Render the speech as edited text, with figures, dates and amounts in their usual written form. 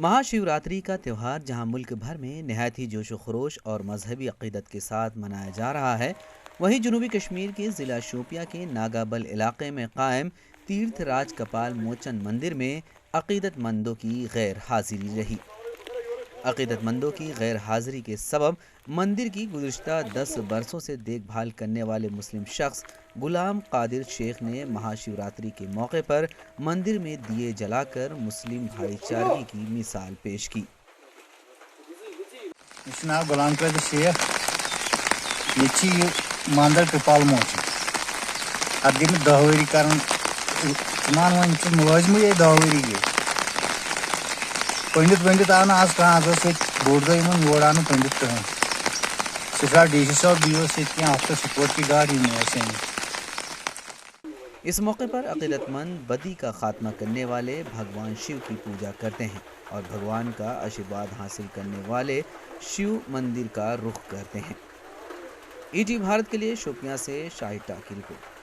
महाशिवरात्रि का त्यौहार जहां मुल्क भर में नहायत ही जोश व खरोश और मजहबी अक़ीदत के साथ मनाया जा रहा है, वहीं जनूबी कश्मीर के ज़िला शोपियां के नागाबल इलाके में कायम तीर्थराज कपाल मोचन मंदिर में अक़ीदतमंदों की गैर हाजिरी रही। अक़ीदतमंदों की गैर हाजिरी के सबब मंदिर की गुज़िश्ता 10 बरसों से देखभाल करने वाले मुस्लिम शख्स गुलाम कादिर शेख ने महाशिवरात्रि के मौके पर मंदिर में दिए जलाकर मुस्लिम भाईचारगी की मिसाल पेश की। नाम गुलाम कादिर शेख, ये मंदिर कपाल मोचन अब दिन 10 वरी कर मुलाजम 10 वरी गई पंडित आव आज कह बोर्ड दो योर आव पंडित कहें सर डी सी साहब दियो हफ्ते सपोर्ट की गाड़ी में। इस मौके पर अक़ीदतमंद बदी का खात्मा करने वाले भगवान शिव की पूजा करते हैं और भगवान का आशीर्वाद हासिल करने वाले शिव मंदिर का रुख करते हैं। ईटी भारत के लिए शोपियां से शाहिद की रिपोर्ट।